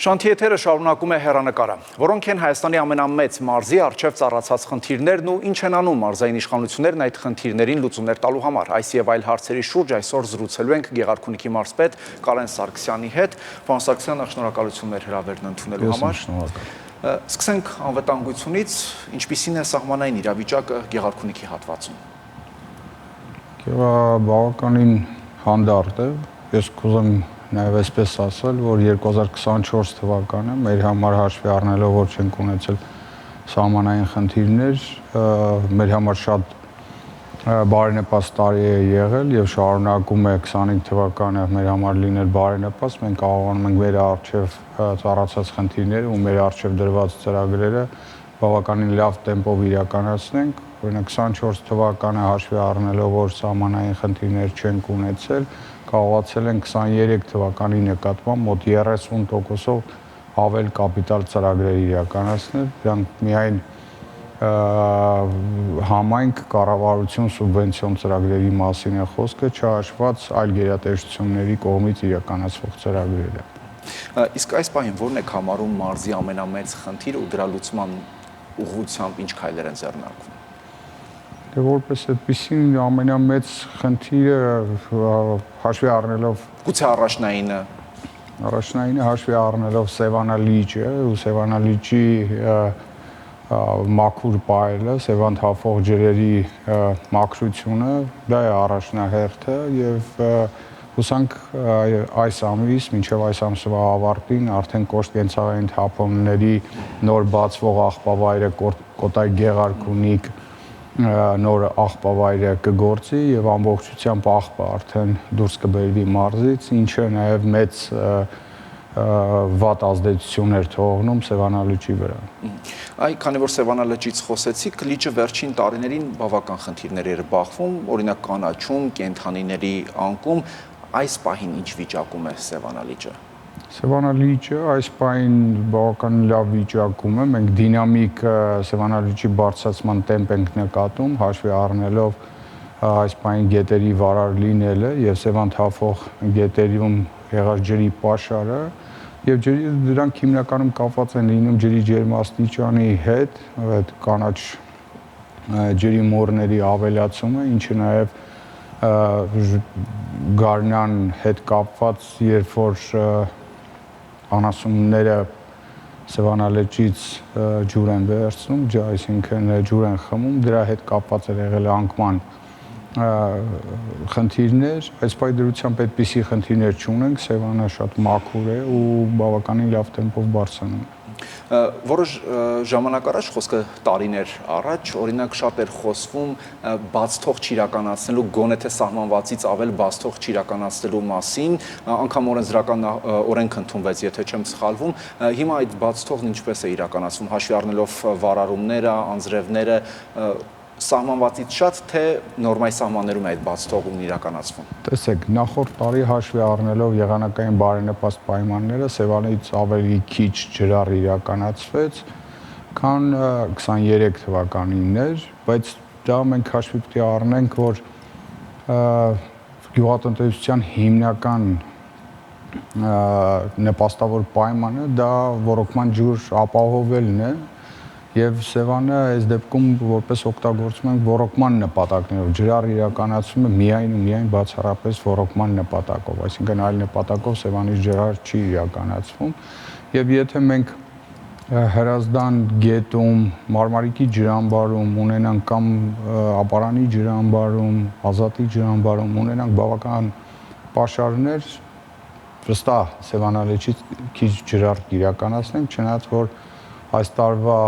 Շանթիեթերը շարունակում է հեռանկարը, որոնք են Հայաստանի ամենամեծ մարզի առջև ծառացած խնդիրներն ու ինչ են անում մարզային իշխանություններն այդ խնդիրներին լուծումներ տալու համար։ Այս եւ այլ հարցերի շուրջ այսօր զրուցելու ենք Գեղարքունիքի մարզպետ Կարեն Սարգսյանի հետ։ Պարոն Սարգսյան, շնորհակալություններ հրավերն ընդունելու համար։ Սկսենք անվտանգությունից, ինչպիսին է սահմանային իրավիճակը Գեղարքունիքի հատվածում։ Բավականին հանդարտ է, ես կուզեմ նաև այսպես ասել, որ 2024 թվականը մեր համար հաշվի առնելով, որ չենք ունեցել սահմանային խնդիրներ, մեր համար շատ բարենպաստ տարի է եղել եւ շարունակում է 25 թվականը մեր համար լինել բարենպաստ, մենք կարողանում ենք մեր առջև ծառացած խնդիրները ու մեր առջև դրված ծրագրերը բավականին լավ տեմպով իրականացնենք, օրինակ 24 թվականը հաշվի առնելով, որ սահմանային խնդիրներ չենք ունեցել, կարողացել են 23 թվականի նկատմամբ մոտ 30%-ով ավել կապիտալ ծրագրեր իրականացնել, դրանք միայն համայնք կառավարություն սուբվենցիոն ծրագրերի մասին է խոսքը, չհաշված այլ գերատեսչությունների կողմից իրականացվող ծրագրերը։ Իսկ այս պահին ո՞րն եք համարում մարզի ամենամեծ խնդիրը ու դրա լուծման ուղղությամբ ինչ քայլեր են ձեռնարկվում։ Դե որպես այդպեսին ամենամեծ խնդիրը հաշվի առնելով գուցե առաջնայինը հաշվի առնելով Սևանա լիճը ու Սևանա լիճի մաքուր պայելը, Սևան թափող ջրերի մաքրությունը, դա է առաջնահերթը եւ հուսանք այս ամիս, մինչև այս ամսվա ավարտին արդեն կոշտ կենցաղային թափոնների նոր բացվող աղբավայրը Կոտայ Գեղարքունիք նոր աղբավայրը կգործի եւ ամբողջությամբ աղբը արդեն դուրս կբերվի մարզից, ինչը նաեւ մեծ վատ ազդեցություն էր թողնում Սևանա լճի վրա։ Այ քանի որ Սևանա լճից խոսեցիք, լիճը վերջին տարիներին բավական խնդիրներ էր բախվում, օրինակ կանաչում, կենդանիների անկում, այս պահին ինչ վիճակում է Սևանա լիճը։ Սևանա լիճը այս պահին բավական լավ վիճակում է, մենք դինամիկ Սևանա լիճի բարձրացման տեմպ ենք նկատում, հաշվի առնելով այս պահին գետերի վարար լինելը եւ Սևան թափող գետերում եղած ջրի պաշարը եւ դրանք հիմնականում կապված են լինում ջրի ջերմաստիճանի հետ, այդ կանաչ ջրի մորների ավելացումը, ինչը նաեւ գարնան հետ կապված, երբ որ անասունները Սևանա լճից ջուր են վերցնում, այսինքն ջուր են խմում, դրա հետ կապված է եղել անկման խնդիրներ, այս պայդրությամբ այդպիսի խնդիրներ չունենք, Սևանը շատ մաքուր է ու բավականին լավ տեմպով բարձրանում է։ Որոշ ժամանակ առաջ խոսքը տարիներ առաջ, օրինակ շատ էր խոսվում բաց թող չիրականացնելու, գոնե թե սահմանվածից ավել բաց թող չիրականացնելու մասին, անգամ օրենսդրական օրենք ընդունվեց, եթե չեմ սխալվում, հիմա այդ բաց թողն ինչպես է իրականացվում, հաշվի առնելով վարարումները, անձրևները, սահմանվածից շատ, թե նորմայի սահմաններում է այդ բաց թողումն իրականացվում։ Տեսեք, նախորդ տարի հաշվի առնելով եղանակային բարենպաստ պայմանները, Սևանից ավելի քիչ ջրառ իրականացվեց, քան 23 թվականին էր, բայց դա մենք հաշվի պետք է առնենք, որ գյուղատնտեսության հիմնական նպաստավոր պայմանը դա ոռոգման ջուր ապահովելն է եւ Սևանը այս դեպքում որպես օգտագործում ենք ոռոգման նպատակներով, ջրառ իրականացումը միայն ու միայն բացառապես ոռոգման նպատակով, այսինքն այլ նպատակով Սևանից ջրառ չի իրականացվում եւ եթե մենք Հրազդան գետում, Մարմարիկի ջրամբարում ունենանք կամ Ապարանի ջրամբարում, Ազատի ջրամբարում ունենանք բավական պաշարներ, վստահ Սևանա լճից քիչ ջրառ իրականացնենք, չնայած որ այս տարվա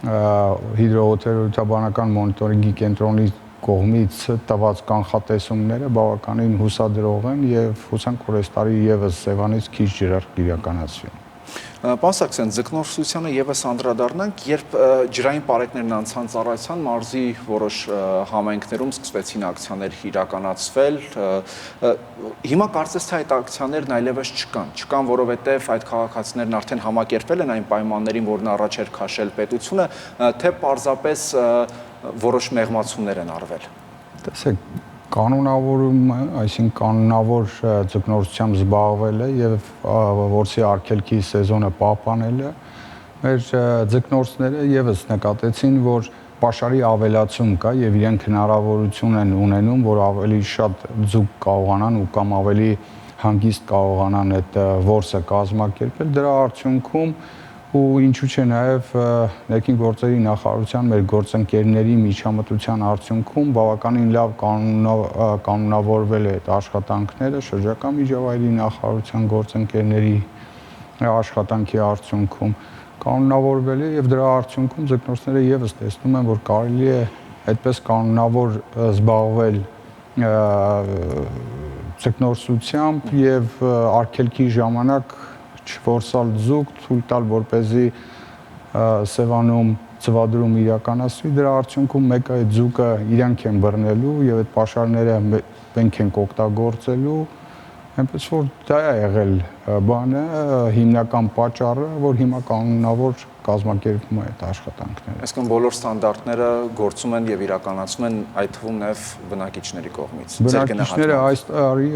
հիդրոօթերոթաբանական մոնիտորինգի կենտրոնի կողմից տված կանխատեսումները բավականին հուսադրող են եւ հուսանք որ այս տարի եւս Սևանից քիչ ջրառ իրականացվի։ Պարոն Սարգսյան, ձկնորսությանը եւս անդրադառնանք, երբ ջրային պարեկներն անցան ծառայության, մարզի որոշ համայնքներում սկսվեցին ակցիաներ իրականացվել։ Հիմա կարծես թե այդ ակցիաներն այլևս չկան, որովհետեւ այդ քաղաքացիներն արդեն համակերպվել են այն պայմաններին, որն առաջ էր քաշել պետությունը, թե պարզապես որոշ մեղմացումներ են արվել։ Տեսեք, կանոնավորումը, այսինքն կանոնավոր ձկնորսությամբ զբաղվելը եւ որսի արգելքի սեզոնը պահպանելը մեր ձկնորսները եւս նկատեցին, որ պաշարի ավելացում կա եւ իրենք հնարավորություն են ունենում, որ ավելի շատ ձուկ կարողանան ու կամ ավելի հանգիստ կարողանան այդ որսը կազմակերպել։ Դրա արդյունքում ու ինչու՞ չէ նաև ներքին գործերի նախարարության մեր գործընկերների միջամտության արդյունքում բավականին լավ կանոնավորվել է այդ աշխատանքները շրջակա միջավայրի նախարարության գործընկերների աշխատանքի արդյունքում կանոնավորվել է եւ դրա արդյունքում ձկնորսները եւս տեսնում են, որ կարելի է այդպես կանոնավոր զբաղվել ձկնորսությամբ եւ արգելքի ժամանակ չորսալ ձուկ, թույլ տալ, որպեսզի Սևանում ծվադրում իրականացվի, դրա արդյունքում մեկը այդ ձուկը իրանք են բռնելու եւ այդ պաշարները մենք ենք օգտագործելու, այնպես որ դա է եղել բանը, հիմնական պատճառը, որ հիմա կանոնավոր կազմակերպում է այդ աշխատանքները։ Այսինքն բոլոր ստանդարտները գործում են եւ իրականացվում են այդ թվում նաեւ բնակիչների կողմից։ Բնակիչները այս տարի,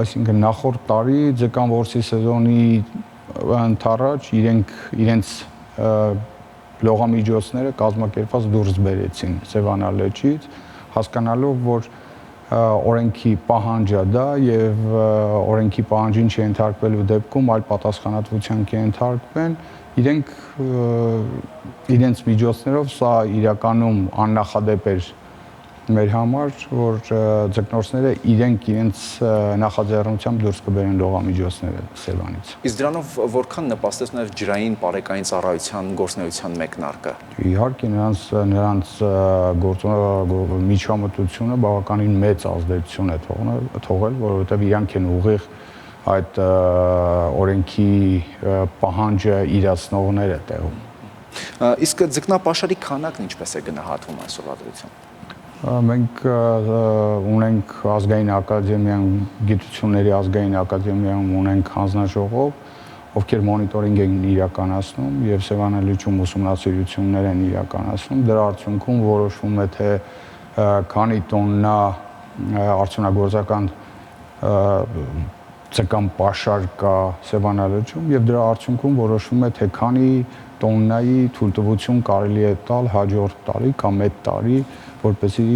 այսինքն նախորդ տարի ձկան որսի սեզոնի ընթառաջ իրենց լողամիջոցները կազմակերպված դուրս բերեցին Սևանա լճից, հասկանալով, որ օրենքի պահանջը դա եւ օրենքի պահանջին չենթարկվելու դեպքում այլ պատասխանատվության կենթարկվեն, իրենց միջոցներով սա իրականում աննախադեպ էր մեր համար, որ ձկնորսները իրենց նախաձեռնությամբ դուրս կբերեն լողամիջոցները Սևանից։ Իսկ դրանով որքան նպաստեց նաև ջրային պարեկային ծառայության գործունեության մեկնարկը։ Իհարկե նրանց միջամտությունը բավականին մեծ ազդեցություն է թողել, որովհետև իրանք են ուղիղ այդ օրենքի պահանջը իրացնողները տեղում։ Իսկ ձկնապաշարի քանակն ինչպես է գնահատվում այսօրվա դրությամբ։ Մենք ունենք ազգային ակադեմիան, գիտությունների ազգային ակադեմիայում ունենք հանձնաժողով, ովքեր մոնիտորինգ են իրականացնում եւ Սևանա լճում ուսումնասիրություններ են իրականացնում։ Դրա արդյունքում որոշվում է թե քանի տոննա արդյունագործական ձկան պաշար կա Սևանա լճում եւ դրա արդյունքում որոշվում է թե քանի տոննայի թույլտվություն կարելի է տալ հաջորդ տարի կամ այդ տարի, որպեսզի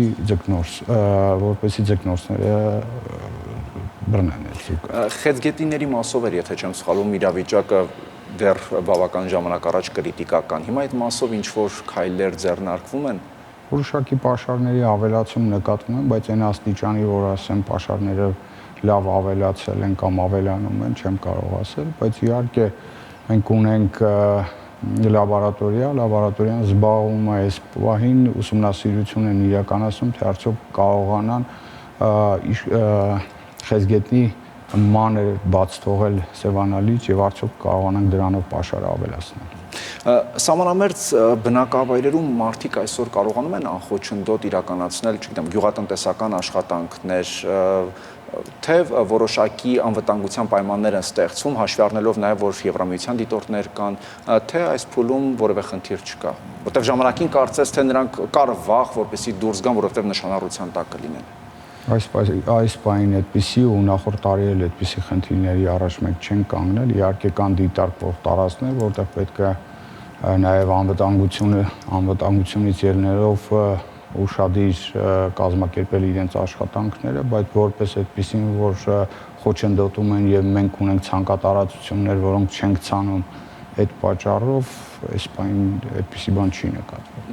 ձկնորսները բռնեն այդ ձուկը։ Խեցգետիների մասով էր, եթե չեմ սխալվում, իրավիճակը դեռ բավական ժամանակ առաջ կրիտիկական։ Հիմա այդ մասով ինչ որ քայլեր ձեռնարկվում են։ Որոշակի պաշարների ավելացում նկատվում է, բայց այն աստիճանի, որ ասեմ պաշարները լավ ավելացել են կամ ավելանում են, չեմ կարող ասել, բայց իհարկե մենք ունենք լաբորատորիան զբաղվում է այս պահին ուսումնասիրություն են իրականացնում, թե արդյոք կարողանան խեցգետնի մանր բաց թողել Սևանա լիճ եւ արդյոք կարողանանք դրանով պաշարը ավելացնել։ Սահմանամերձ բնակավայրերում մարդիկ այսօր կարողանում են անխոչնդոտ իրականացնել, չգիտեմ, գյուղատնտեսական աշխատանքներ, թե որոշակի անվտանգության պայմաններ են ստեղծվում, հաշվի առնելով նաև, որ Եվրամիության դիտորդներ կան, թե այս փուլում որևէ խնդիր չկա, որտեղ ժամանակին կարծես թե նրանք կար վախ, որպեսզի դուրս գան, որովհետև նշանառության տակ կլինեն։ Այս պահին այդպիսի ու նախորդ տարի էլ այդպիսի խնդիրների առաջ մենք չենք կանգնել, իհարկե կան դիտարկվող տարածքներ, որտեղ պետք է նաև անվտանգությունից ելնելով ուշադիր կազմակերպել իրենց աշխատանքները, բայց որպես այդպիսին, որ խոչընդոտում են եւ մենք ունենք ցանկատարածություններ, որոնք չենք ցանում այդ պատճառով, այս բան այդպիսի բան չի նկատվում։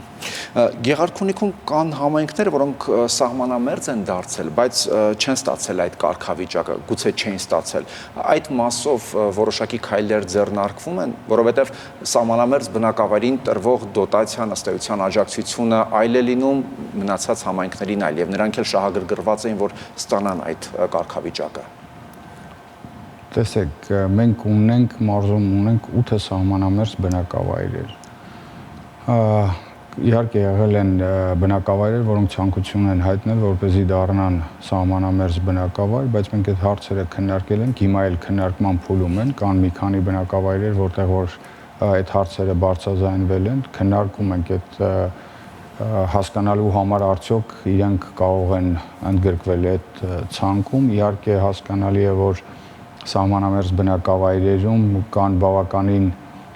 Գեղարքունիքում կան համայնքներ, որոնք սահմանամերձ են դարձել, բայց չեն ստացել այդ կարգավիճակը, գուցե չեն ստացել։ Այդ մասով որոշակի քայլեր ձեռնարկվում են, որովհետև սահմանամերձ բնակավայրին տրվող դոտացիան, ըստ էության աջակցությունը այլ է լինում մնացած համայնքներին այլ, եւ նրանք էլ շահագրգռված էին, որ ստանան այդ կարգավիճակը։ Տեսեք, մենք ունենք մարզում ունենք 8 սահմանամերձ բնակավայրեր։ Իհարկե եղել են բնակավայրեր, որոնք ցանկություն են հայտնել, որպեսզի դառնան սահմանամերձ բնակավայր, բայց մենք այդ հարցերը քննարկել ենք, հիմա էլ քննարկման փուլում են, կան մի քանի բնակավայրեր, որտեղ որ այդ հարցերը բարձրաձայնվել են, քննարկում ենք այդ հասկանալու համար արդյոք իրենք կարող են ընդգրկվել այդ ցանկում։ Իհարկե հասկանալի է, որ սահմանամերձ բնակավայրերում կան բավականին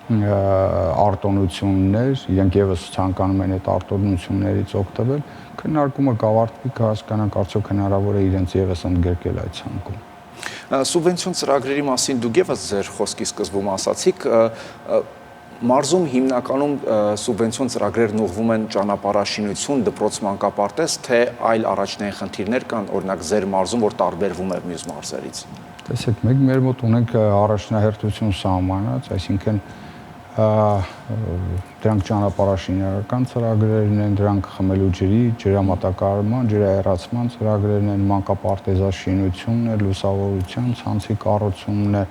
արտոնություններ, իրենք եւս ցանկանում են այդ արտոնություններից օգտվել, քննարկումը կավարտվի, կհասկանանք արդյոք հնարավոր է իրենց եւս ընդգրկել այդ ցանկում։ Սուբվենցիոն ծրագրերի մասին դուք եւս ձեր խոսքի սկզբում ասացիք, մարզում հիմնականում սուբվենցիոն ծրագրերն ուղղվում են ճանապարհաշինություն, դպրոց մանկապարտեզ, թե այլ առաջնային խնդիրներ կան, օրինակ ձեր մարզում, որ տարբերվում է մյուս մարզերից։ Տեսեք, մենք մեր մոտ ունենք առաջնահերթություն սահմանած, այսինքն դրանք ճանապարհաշինարական ծրագրերն են, դրանք խմելու ջրի, ջրամատակարարման, ջրահեռացման ծրագրերն են, մանկապարտեզաշինությունն է, լուսավորության ցանցի կառուցումն է,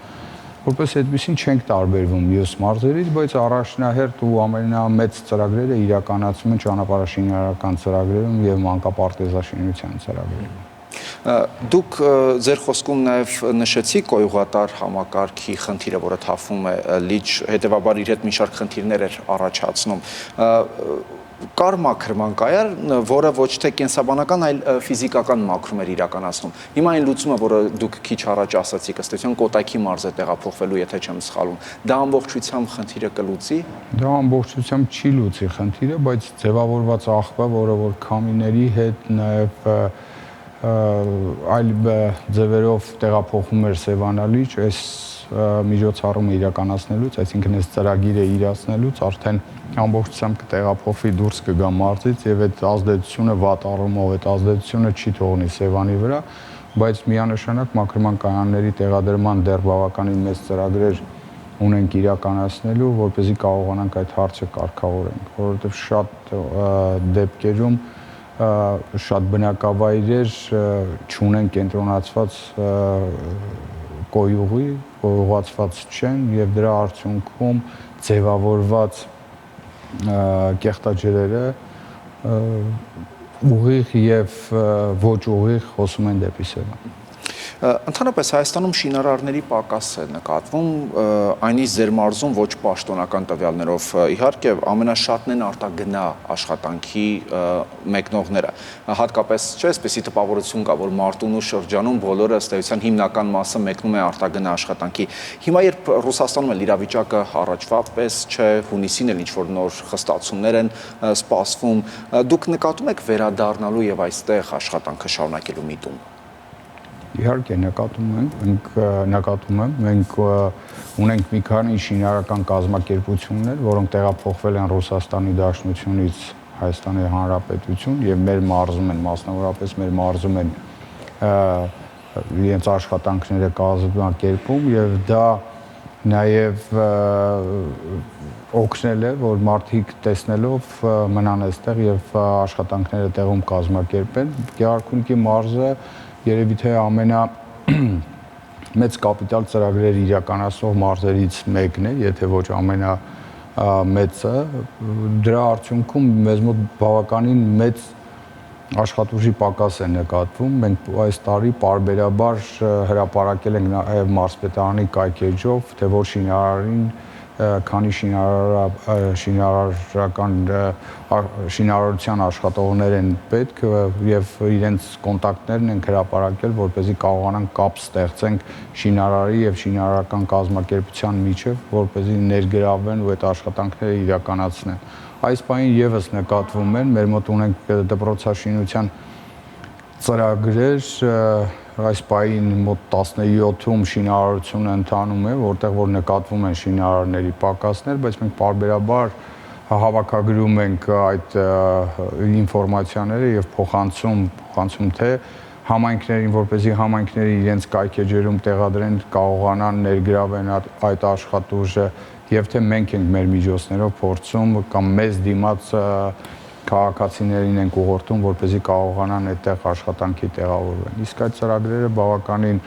որպես այդպեսին չենք տարբերվում մյուս մարզերից, բայց առաջնահերթ ու ամենամեծ ծրագրերը իրականացվում են ճանապարհաշինարական ծրագրերում եւ մանկապարտեզաշինության ծրագրերում։ Դուք ձեր խոսքում նաև նշեցիք կոյուղատար համակարգի խնդիրը, որը թափվում է լիճ, հետևաբար իր հետ մի շարք խնդիրներ էր առաջացնում։ Կար մաքրման կայար, որը ոչ թե կենսաբանական, այլ ֆիզիկական մաքրում էր իրականացնում։ Հիմա այն լուծումը, որը դուք քիչ առաջ ասացիք, ըստ էության Կոտայքի մարզ է տեղափոխվելու, եթե չեմ սխալվում, դա ամբողջությամբ խնդիրը կլուծի։ Դա ամբողջությամբ չի լուծի խնդիրը, բայց ձևավորված աղբը, որը որ քամիների հետ նաև այլ ձևերով տեղափոխում էր Սևանալիճ, այս միջոցառումը իրականացնելուց, այսինքն այս ծրագիրը իրացնելուց արդեն ամբողջությամբ կտեղափոխվի դուրս կգա մարզից եւ այդ ազդեցությունը վատ առումով այդ ազդեցությունը չի թողնի Սևանի վրա, բայց միանշանակ մաքրման կայանների տեղադրման դեռ բավականին մեծ ծրագրեր ունենք իրականացնելու, որպեսզի կարողանանք այդ հարցը կարգավորենք, որովհետեւ շատ դեպքերում շատ բնակավայրեր չունեն կենտրոնացված կոյուղացված չեն եւ դրա արդյունքում ձևավորված կեղտաջրերը ուղիղ եւ ոչ ուղիղ հոսում են դեպի Սևան։ Ընդհանրապես Հայաստանում շինարարների պակաս է նկատվում, այնից ձեր մարզում ոչ պաշտոնական տվյալներով, իհարկե ամենաշատն են արտագնա աշխատանքի մեկնողները, հատկապես չէ, այսպեսի տպավորություն կա, որ Մարտունու շրջանում բոլորը ըստ էության հիմնական մասը մեկնում է արտագնա աշխատանքի։ Հիմա երբ Ռուսաստանում էլ իրավիճակը առաջվա պես չէ, հունիսին էլ ինչ-որ նոր խստացումներ են սպասվում, դուք նկատում եք վերադառնալու եւ այստեղ աշխատանքը շարունակելու միտում։ Իհարկե նկատում եմ, մենք ունենք մի քանի շինարարական կազմակերպություններ, որոնք տեղափոխվել են Ռուսաստանի Դաշնությունից Հայաստանի Հանրապետություն եւ մեր մարզում են, մասնավորապես մեր մարզում են իրենց աշխատանքները կազմակերպում եւ դա նաեւ օգնել է, որ մարդիկ տեսնելով մնան այստեղ եւ աշխատանքները տեղում կազմակերպեն։ Գեղարքունիքի մարզը երևի թե ամենամեծ կապիտալ ծրագրեր իրականացնող մարզերից մեկն է, եթե ոչ ամենամեծը, դրա արդյունքում մեզ մոտ բավականին մեծ աշխատուժի պակաս է նկատվում, մենք այս տարի պարբերաբար հրապարակել ենք նաև մարզպետարանի կայքեջով, թե որ շինարարին քանի շինարարության աշխատողներ են պետք եւ իրենց կոնտակտներն են հրապարակել, որպեսզի կարողանան կապ ստեղծենք շինարարի եւ շինարարական կազմակերպության միջեւ, որպեսզի ներգրավվեն ու այդ աշխատանքները իրականացնեն։ Այս բանին եւս նկատվում են, մեր մոտ ունենք դպրոցաշինության ծրագրեր, այս պահին մոտ 17-ում շինարարությունը ընթանում է, որտեղ որ նկատվում են շինարարների պակասներ, բայց մենք պարբերաբար հավաքագրում ենք այդ ինֆորմացիաները եւ փոխանցում թե համայնքներին, որպեսզի համայնքները իրենց կայքեջերում տեղադրեն, կարողանան ներգրավեն այդ աշխատուժը եւ թե մենք ենք մեր միջոցներով փորձում կամ մեզ դիմաց քաղաքացիներին ենք ուղղորդում, որպեսզի կարողանան այդտեղ աշխատանքի տեղավորվեն։ Իսկ այդ ծրագրերը բավականին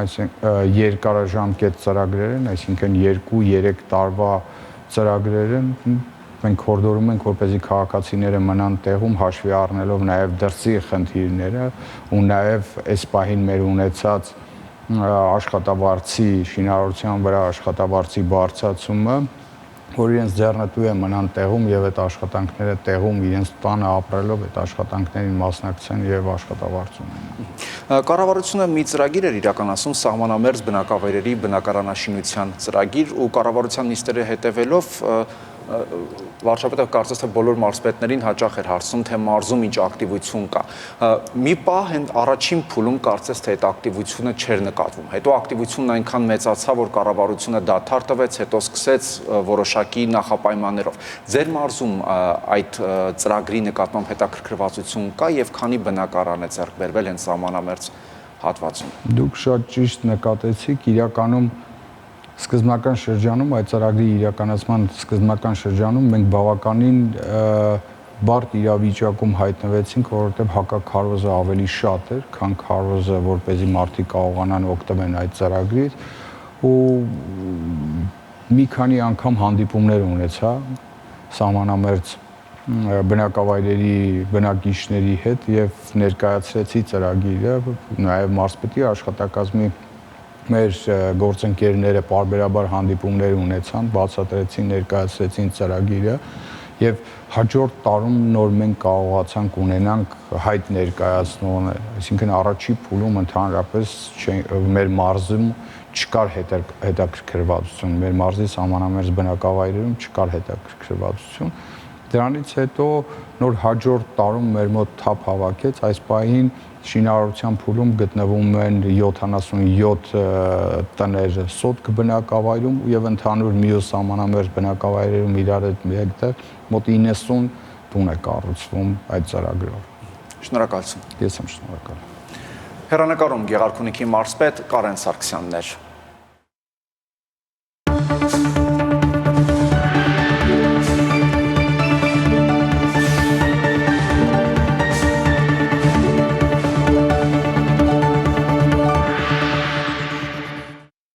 այսինքն երկարաժամկետ ծրագրեր են, այսինքն 2-3 տարվա ծրագրեր են, մենք հորդորում ենք, որպեսզի քաղաքացիները մնան տեղում, հաշվի առնելով նաև դրսի խնդիրները ու նաև այս պահին մեր ունեցած աշխատավարձի շինարարության վրա աշխատավարձի բարձրացումը, որ իրենց ձեռնտու է մնան տեղում եւ այդ աշխատանքները տեղում իրենց տանը ապրելով այդ աշխատանքներին մասնակցեն եւ աշխատավարձ ունենան։ Կառավարությունը մի ծրագիր էր իրականացում սահմանամերձ բնակավայրերի բնակարանաշինության ծրագիր ու կառավարության նիստերը հետևելով վարչապետը կարծես թե բոլոր մարզպետներին հաճախ էր հարցնում, թե մարզում ինչ ակտիվություն կա։ Մի պահ առաջին փուլում կարծես թե այդ ակտիվությունը չէր նկատվում։ Հետո ակտիվությունն այնքան մեծացավ, որ կառավարությունը դադար տվեց, հետո սկսեց որոշակի նախապայմաններով։ Ձեր մարզում այդ ծրագրի նկատմամբ հետաքրքրվածություն կա եւ քանի բնակարան է ձեռք բերվել հենց սահմանամերձ հատվածում։ Դուք շատ ճիշտ նկատեցիք, իրականում սկզբնական շրջանում այդ ծրագրի իրականացման սկզբնական շրջանում մենք բավականին բարդ իրավիճակում հայտնվեցինք, որովհետև հակաքարոզը ավելի շատ էր, քան քարոզը, որպեսզի մարդիկ կարողանան օգտվել այդ ծրագրից ու մի քանի անգամ հանդիպումներ ունեցա սահմանամերձ բնակավայրերի բնակիչների հետ եւ ներկայացրեցի ծրագիրը, նաեւ մարզպետի աշխատակազմի մեր գործընկերները պարբերաբար հանդիպումներ ունեցան, բացատրեցին, ներկայացրեցին ծրագիրը եւ հաջորդ տարում նոր մենք կարողացանք ունենանք հայտ ներկայացնողներ, այսինքն առաջի փուլում ընդհանրապես մեր մարզում չկար հետաքրքրվածություն, մեր մարզի սահմանամերձ բնակավայրերում չկար հետաքրքրվածություն։ Դրանից հետո նոր հաջորդ տարում մեր մոտ թափ հավաքեց, այս պահին շինարարության փուլում գտնվում են 77 տներ սոտք բնակավայրում եւ ընդհանուր մյուս սահմանամերձ բնակավայրերում իրար հետ մեկտեղ մոտ 90 տուն է կառուցվում այդ ծրագրով։ Շնորհակալություն։ Ես եմ շնորհակալ։ Հեռանկարում Գեղարքունիքի մարզպետ Կարեն Սարգսյանն էր։